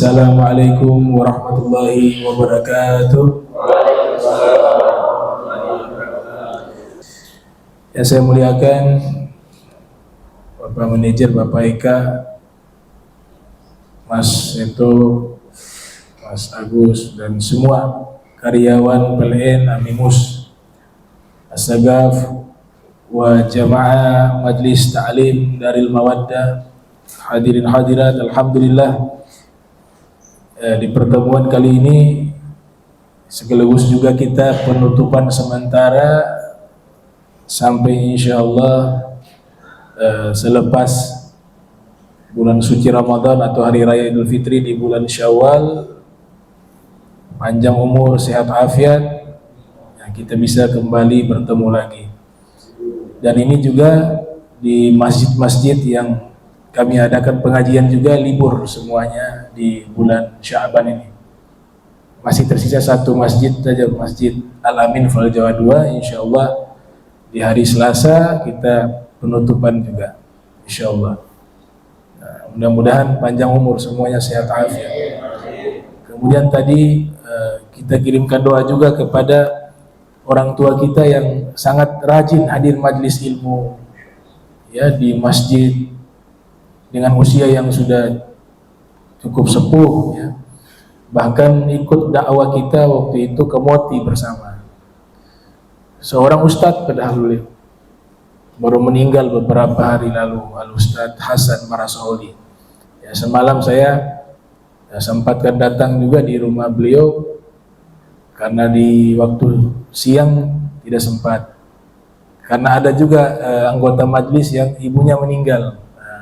Assalamualaikum warahmatullahi wabarakatuh. Yang saya muliakan Bapak Manajer, Bapak Eka, Mas Seto, Mas Agus, dan semua karyawan PLN Amikus, As-Sagaf, wa jamaah Majlis Ta'lim Daril Mawaddah, hadirin hadirat, alhamdulillah. Di pertemuan kali ini sekaligus juga kita penutupan sementara sampai insyaallah selepas bulan suci Ramadan atau hari raya Idul Fitri di bulan Syawal, panjang umur, sehat afiat, kita bisa kembali bertemu lagi. Dan ini juga di masjid-masjid yang kami adakan pengajian juga libur semuanya di bulan Sya'ban ini. Masih tersisa satu masjid saja, Masjid Al-Amin Fal Jawa 2. Insyaallah di hari Selasa kita penutupan juga, insyaallah. Nah, mudah-mudahan panjang umur, semuanya sehat afiat. Kemudian tadi kita kirimkan doa juga kepada orang tua kita yang sangat rajin hadir majelis ilmu ya di masjid, dengan usia yang sudah cukup sepuh ya. Bahkan ikut dakwah kita waktu itu ke Moti bersama. Seorang ustadz pendahulu baru meninggal beberapa hari lalu, Al-Ustadz Hasan Marasauli. Ya, semalam saya sempatkan datang juga di rumah beliau karena di waktu siang tidak sempat. Karena ada juga anggota majelis yang ibunya meninggal.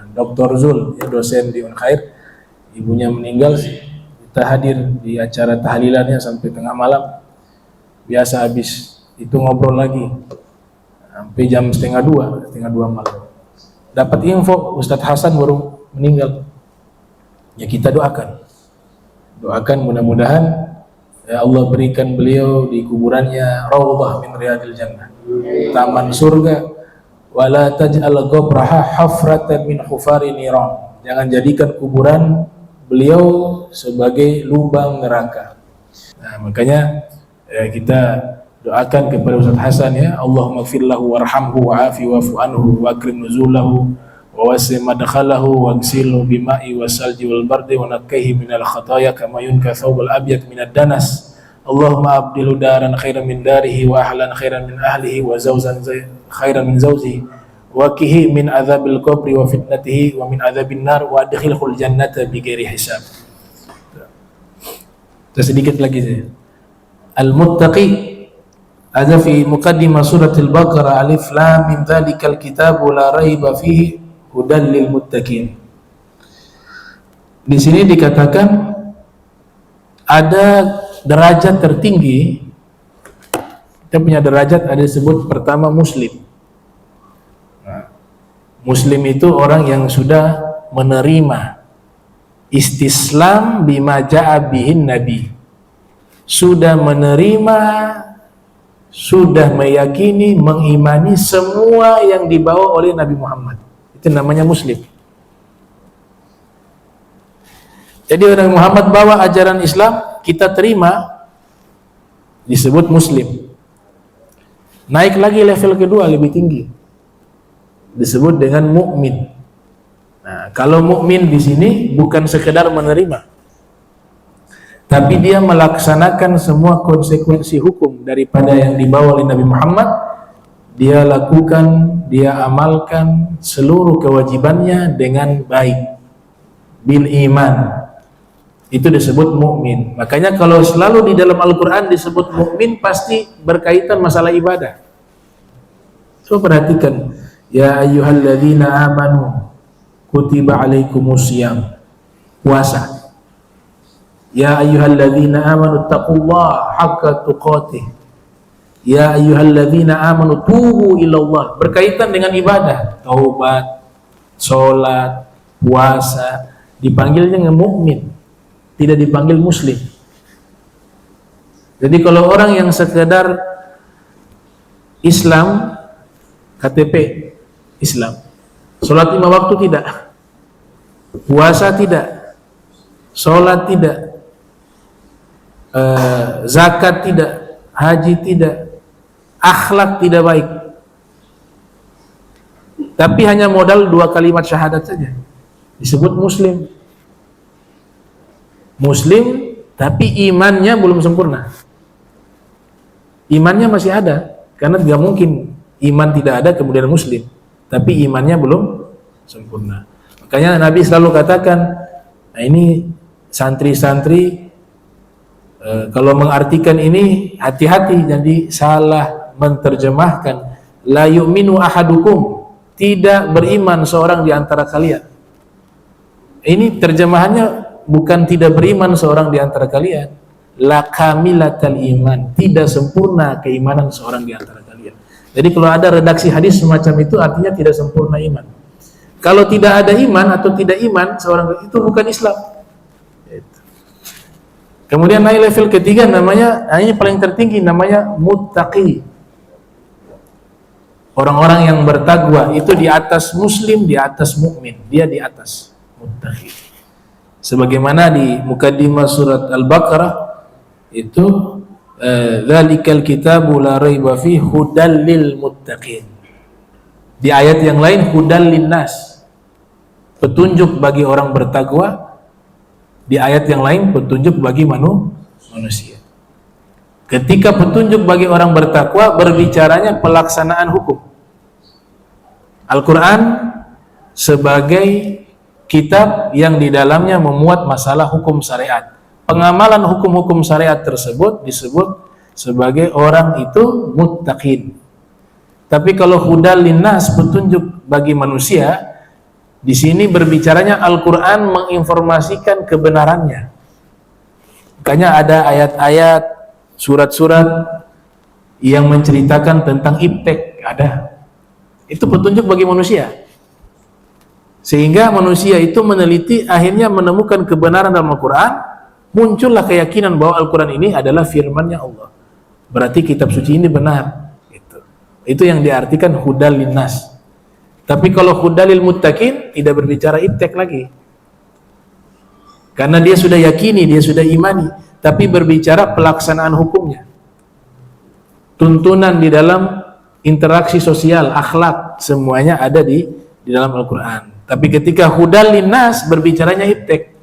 Dr. Zul, ya, dosen di Unhair, ibunya meninggal. Kita hadir di acara tahlilannya sampai tengah malam. Biasa habis itu ngobrol lagi sampai jam setengah dua malam. Dapat info Ustadz Hasan baru meninggal. Ya, kita doakan mudah-mudahan ya Allah berikan beliau di kuburannya raudhah min riyadil jannah, taman surga. Wala taj'al qabraha hafratan min hufari niran. Jangan jadikan kuburan beliau sebagai lubang neraka. Nah, makanya kita doakan kepada Ustadz Hasan ya, Allahumma ighfir lahu warhamhu wa'afi wa'fu anhu wa akrim nuzulahu wa wasi' madkhalahu waghsilhu bima'i wasalji wal bardi wa nakkihi minal khataaya kama yunka thawbal abyad minad danas. Allahumma abdilu daran khairan min darihi wa ahlan khairan min ahlihi wa zawzan khairan min zawzihi wa qihi min adzabil qabri wa fitnatihi wa min adzabin nar wa adkhilhul jannata bighairi hisab. Sedikit lagi saya. Al-Muttaqi ada fi muqaddimah suratul Baqarah, alif lam mim dzalikal kitabu la raiba fihi hudal lil muttaqin. Di sini dikatakan ada derajat tertinggi. Kita punya derajat, ada disebut pertama muslim. Nah, muslim itu orang yang sudah menerima istislam bima ja'a bihin nabi, sudah menerima, sudah meyakini, mengimani semua yang dibawa oleh Nabi Muhammad. Itu namanya muslim. Jadi orang Muhammad bawa ajaran Islam, kita terima, disebut muslim. Naik lagi level kedua, lebih tinggi, disebut dengan mukmin. Nah, kalau mukmin di sini bukan sekedar menerima, tapi dia melaksanakan semua konsekuensi hukum daripada yang dibawa oleh Nabi Muhammad. Dia lakukan, dia amalkan seluruh kewajibannya dengan baik, bil iman. Itu disebut mukmin. Makanya kalau selalu di dalam Al-Quran disebut mukmin, pasti berkaitan masalah ibadah. Coba perhatikan, ya ayyuhalladzina amanu kutiba alaikumusiyam, puasa. Ya ayyuhalladzina amanu taqullaha haqqa tuqatih. Ya ayyuhalladzina amanu tubu ilallah, berkaitan dengan ibadah, taubat, sholat, puasa, dipanggilnya dengan mukmin, tidak dipanggil muslim. Jadi kalau orang yang sekedar Islam, KTP Islam, sholat 5 waktu tidak, puasa tidak, sholat tidak, zakat tidak, haji tidak, akhlak tidak baik, tapi hanya modal 2 kalimat syahadat saja disebut muslim. Muslim tapi imannya belum sempurna. Imannya masih ada, karena tidak mungkin iman tidak ada kemudian muslim, tapi imannya belum sempurna. Makanya Nabi selalu katakan, nah ini santri-santri kalau mengartikan ini hati-hati, jadi salah menerjemahkan. La yu'minu ahadukum, tidak beriman seorang di antara kalian. Ini terjemahannya bukan tidak beriman seorang di antara kalian, la kamilatal iman, tidak sempurna keimanan seorang di antara kalian. Jadi kalau ada redaksi hadis semacam itu artinya tidak sempurna iman. Kalau tidak ada iman atau tidak iman seorang, itu bukan Islam. Kemudian naik level ketiga, namanya, ini paling tertinggi, namanya muttaqi. Orang-orang yang bertakwa itu di atas muslim, di atas mukmin, dia di atas muttaqi. Sebagaimana di mukaddimah surat Al-Baqarah itu dzalikal kitabu la raiba fihi hudal lil muttaqin. Di ayat yang lain hudal linnas, petunjuk bagi orang bertakwa. Di ayat yang lain petunjuk bagi manusia. Ketika petunjuk bagi orang bertakwa berbicaranya pelaksanaan hukum. Al-Qur'an sebagai kitab yang di dalamnya memuat masalah hukum syariat. Pengamalan hukum-hukum syariat tersebut disebut sebagai orang itu muttaqin. Tapi kalau hudal linnas, petunjuk bagi manusia, di sini berbicaranya Al-Qur'an menginformasikan kebenarannya. Makanya ada ayat-ayat, surat-surat yang menceritakan tentang iptek, ada. Itu petunjuk bagi manusia. Sehingga manusia itu meneliti, akhirnya menemukan kebenaran dalam Al-Quran, muncullah keyakinan bahwa Al-Quran ini adalah firman-Nya Allah. Berarti kitab suci ini benar. Itu yang diartikan hudal linnas. Tapi kalau hudalil muttaqin, tidak berbicara iptek lagi. Karena dia sudah yakini, dia sudah imani, tapi berbicara pelaksanaan hukumnya. Tuntunan di dalam interaksi sosial, akhlak, semuanya ada di dalam Al-Quran. Tapi ketika hudal linnas, berbicaranya iptek,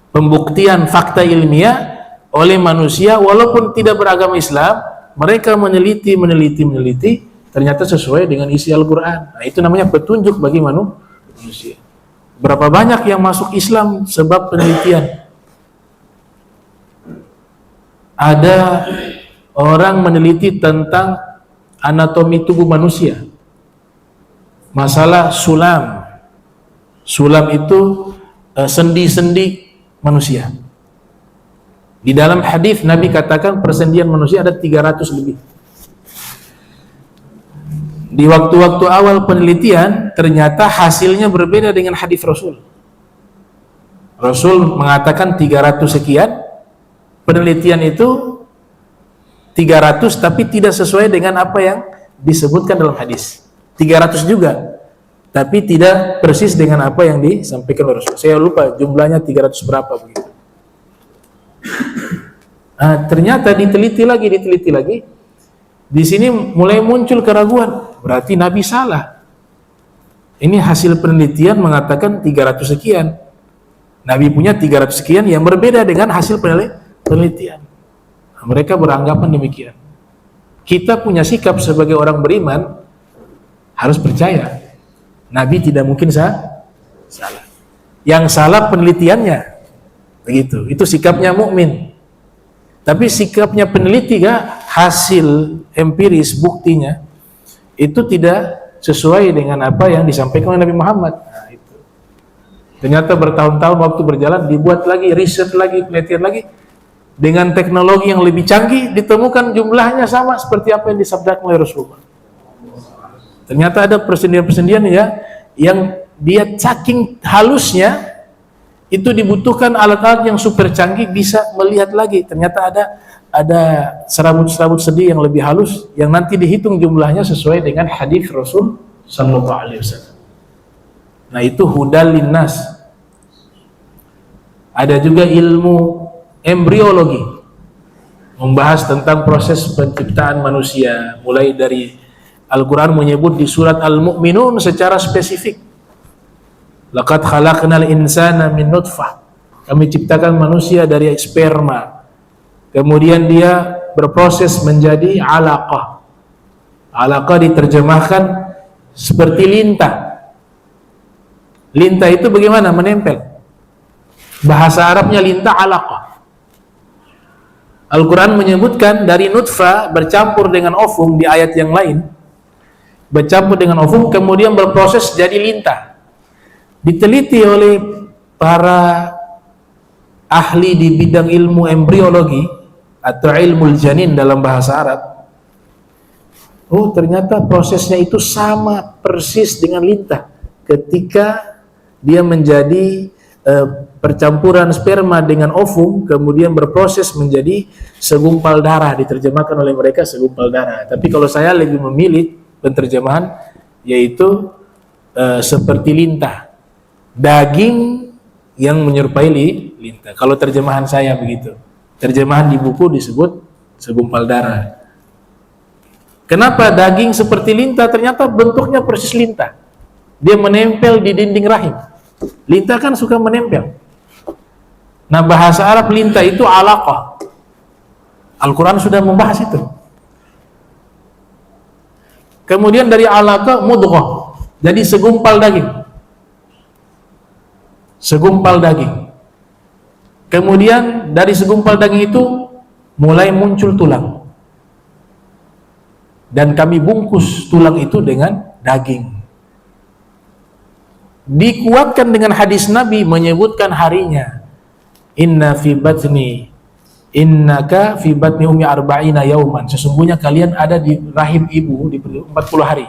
pembuktian fakta ilmiah oleh manusia walaupun tidak beragama Islam, mereka meneliti, ternyata sesuai dengan isi Al-Quran. Nah, itu namanya petunjuk bagi manusia. Berapa banyak yang masuk Islam sebab penelitian? Ada orang meneliti tentang anatomi tubuh manusia, masalah sulam. Sulam itu sendi-sendi manusia. Di dalam hadis Nabi katakan persendian manusia ada 300 lebih. Di waktu-waktu awal penelitian ternyata hasilnya berbeda dengan hadis Rasul. Rasul mengatakan 300 sekian, penelitian itu 300 tapi tidak sesuai dengan apa yang disebutkan dalam hadis. 300 juga, tapi tidak persis dengan apa yang disampaikan oleh Rasul. Saya lupa jumlahnya 300 berapa begitu. Nah, ternyata diteliti lagi. Di sini mulai muncul keraguan. Berarti Nabi salah. Ini hasil penelitian mengatakan 300 sekian. Nabi punya 300 sekian yang berbeda dengan hasil penelitian. Nah, mereka beranggapan demikian. Kita punya sikap sebagai orang beriman, harus percaya Nabi tidak mungkin salah. Yang salah penelitiannya, begitu. Itu sikapnya mukmin. Tapi sikapnya peneliti, hasil empiris buktinya itu tidak sesuai dengan apa yang disampaikan oleh Nabi Muhammad. Nah, itu. Ternyata bertahun-tahun waktu berjalan, dibuat lagi, riset lagi, penelitian lagi, dengan teknologi yang lebih canggih, ditemukan jumlahnya sama seperti apa yang disabdakan oleh Rasulullah. Ternyata ada persendian-persendian ya, yang dia saking halusnya, itu dibutuhkan alat-alat yang super canggih bisa melihat lagi. Ternyata ada serabut-serabut sendi yang lebih halus, yang nanti dihitung jumlahnya sesuai dengan hadis Rasul sallallahu alaihi wasallam. Nah, itu hudal linnas. Ada juga ilmu embriologi, membahas tentang proses penciptaan manusia, mulai dari Al-Quran menyebut di surat Al-Mu'minun secara spesifik, laqad khalaqnal insana min nutfah, kami ciptakan manusia dari sperma, kemudian dia berproses menjadi alaqah. Alaqah diterjemahkan seperti lintah. Lintah itu bagaimana? Menempel. Bahasa Arabnya lintah, alaqah. Al-Quran menyebutkan dari nutfah bercampur dengan ovum di ayat yang lain, bercampur dengan ovum kemudian berproses jadi lintah. Diteliti oleh para ahli di bidang ilmu embriologi atau ilmu janin dalam bahasa Arab. Oh, ternyata prosesnya itu sama persis dengan lintah ketika dia menjadi percampuran sperma dengan ovum kemudian berproses menjadi segumpal darah, diterjemahkan oleh mereka segumpal darah. Tapi kalau saya lebih memilih penterjemahan yaitu seperti lintah, daging yang menyerupai lintah. Kalau terjemahan saya begitu. Terjemahan di buku disebut segumpal darah. Kenapa daging seperti lintah? Ternyata bentuknya persis lintah. Dia menempel di dinding rahim. Lintah kan suka menempel. Nah, bahasa Arab lintah itu alaqah. Al-Quran sudah membahas itu. Kemudian dari alaqah mudghah, jadi segumpal daging. Segumpal daging. Kemudian dari segumpal daging itu mulai muncul tulang. Dan kami bungkus tulang itu dengan daging. Dikuatkan dengan hadis Nabi menyebutkan harinya. Innaka fi batni ummi arba'ina yauman. Sesungguhnya kalian ada di rahim ibu di 40 hari.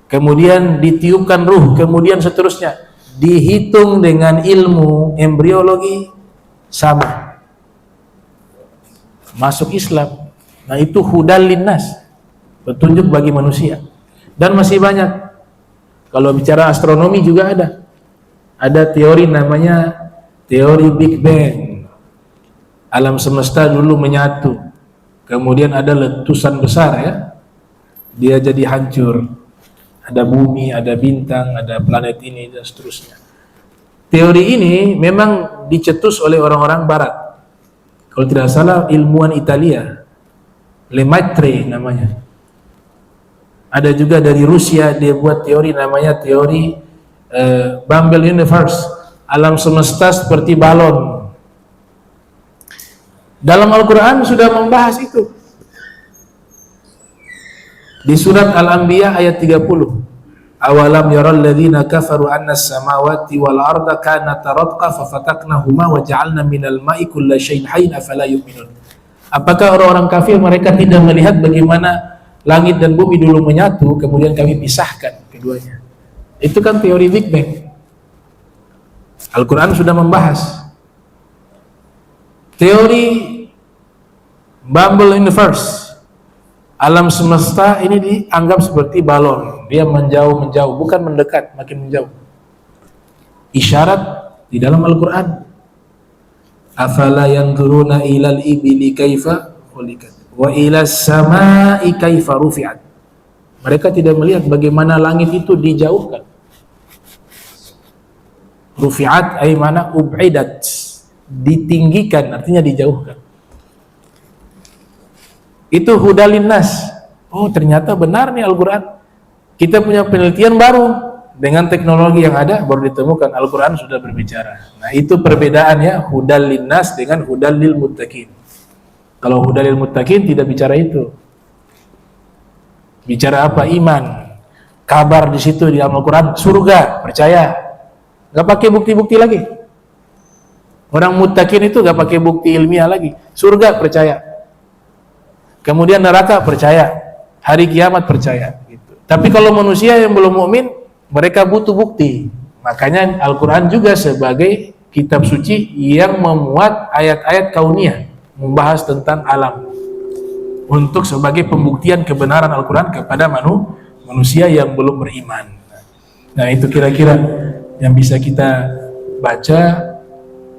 Kemudian ditiupkan ruh, kemudian seterusnya. Dihitung dengan ilmu embriologi sama. Masuk Islam. Nah, itu hudal linnas, petunjuk bagi manusia. Dan masih banyak. Kalau bicara astronomi juga ada. Ada teori namanya teori Big Bang. Alam semesta dulu menyatu. Kemudian ada letusan besar ya. Dia jadi hancur. Ada bumi, ada bintang, ada planet ini dan seterusnya. Teori ini memang dicetus oleh orang-orang barat. Kalau tidak salah ilmuwan Italia, Lemaitre namanya. Ada juga dari Rusia, dia buat teori namanya teori Bumble Universe, alam semesta seperti balon. Dalam Al-Quran sudah membahas itu. Di surat Al-Anbiya ayat 30. Awalam yaral ladzina kafaru anna as-samawati wal arda kanata ratqa fafataknahuma wa ja'alna minal ma'i kulla syai'in hayyin afala yu'minun. Apakah orang-orang kafir mereka tidak melihat bagaimana langit dan bumi dulu menyatu kemudian kami pisahkan keduanya? Itu kan teori Big Bang. Al-Quran sudah membahas. Teori Bumble Universe, alam semesta ini dianggap seperti balon. Dia menjauh-menjauh, bukan mendekat, makin menjauh. Isyarat di dalam Al-Quran. Afala yanzuruna ilal ibili kaifa khuliqat wa ilas samai kaifa rufi'at. Mereka tidak melihat bagaimana langit itu dijauhkan. Rufi'at ay mana ub'idat, ditinggikan, artinya dijauhkan. Itu hudalin nas. Oh, ternyata benar nih Al-Quran. Kita punya penelitian baru. Dengan teknologi yang ada baru ditemukan Al-Quran sudah berbicara. Nah, itu perbedaannya hudal linnas dengan hudal lil muttaqin. Kalau hudal lil muttaqin tidak bicara itu. Bicara apa? Iman. Kabar di situ di Al-Quran surga, percaya. Gak pakai bukti-bukti lagi. Orang muttaqin itu gak pakai bukti ilmiah lagi. Surga percaya. Kemudian neraka percaya. Hari kiamat percaya. Gitu. Tapi kalau manusia yang belum mukmin mereka butuh bukti. Makanya Al-Quran juga sebagai kitab suci yang memuat ayat-ayat kauniyah, membahas tentang alam, untuk sebagai pembuktian kebenaran Al-Quran kepada manusia yang belum beriman. Nah, itu kira-kira yang bisa kita baca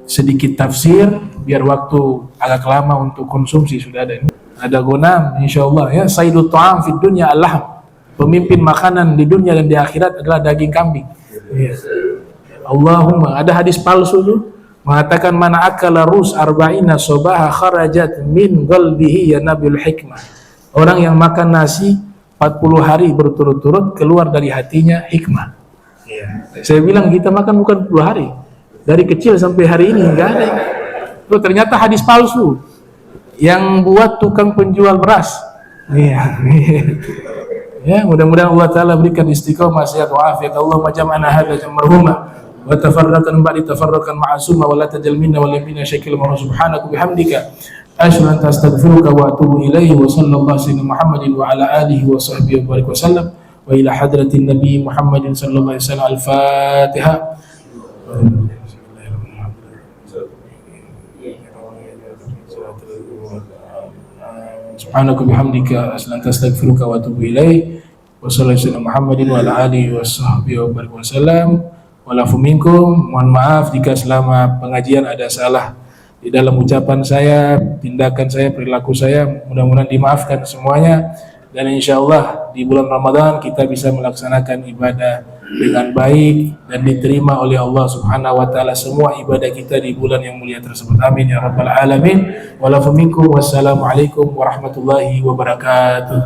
sedikit tafsir biar waktu agak lama untuk konsumsi. Sudah ada ini, ada Ghanam insyaallah ya. Sayyidut ta'am fid dunya al-lahm, pemimpin makanan di dunia dan di akhirat adalah daging kambing. Allahumma, ada hadis palsu tuh mengatakan mana akala rus arba'ina sobaha kharajat min qalbihi ya nabil hikmah. Orang yang makan nasi 40 hari berturut-turut keluar dari hatinya hikmah. Saya bilang kita makan bukan 10 hari, dari kecil sampai hari ini enggak ada. Itu ternyata hadis palsu yang buat tukang penjual beras. Ya, mudah-mudahan Allah Ta'ala berikan istiqomah, sehat wa afiat. Allahumma jam'ana hadha jam'arhuma wa tafarraqan ba'di tafarraqan ma'asuma wa la tajal minna wa la minna syakil marah subhanaka bihamdika asyhadu an astaghfiruka wa atubu ilaihi wa sallallahu alaihi Muhammadin wa ala alihi wa sahbihi wa barik wa sallam wa ila hadratin nabi Muhammadin sallallahu alaihi wasallam. Al-Fatihah. Subhanaka bihamdika astaghfiruka wa atubu ilaik. Wassalamualaikum Muhammadin wa ala alihi wa sahbihi wa barik wasallam. Walafu minkum, mohon maaf jika selama pengajian ada salah di dalam ucapan saya, tindakan saya, perilaku saya. Mudah-mudahan dimaafkan semuanya, dan insyaallah di bulan Ramadan kita bisa melaksanakan ibadah dengan baik dan diterima oleh Allah Subhanahu wa taala semua ibadah kita di bulan yang mulia tersebut. Amin ya rabbal alamin. Walafu minkum, wassalamualaikum warahmatullahi wabarakatuh.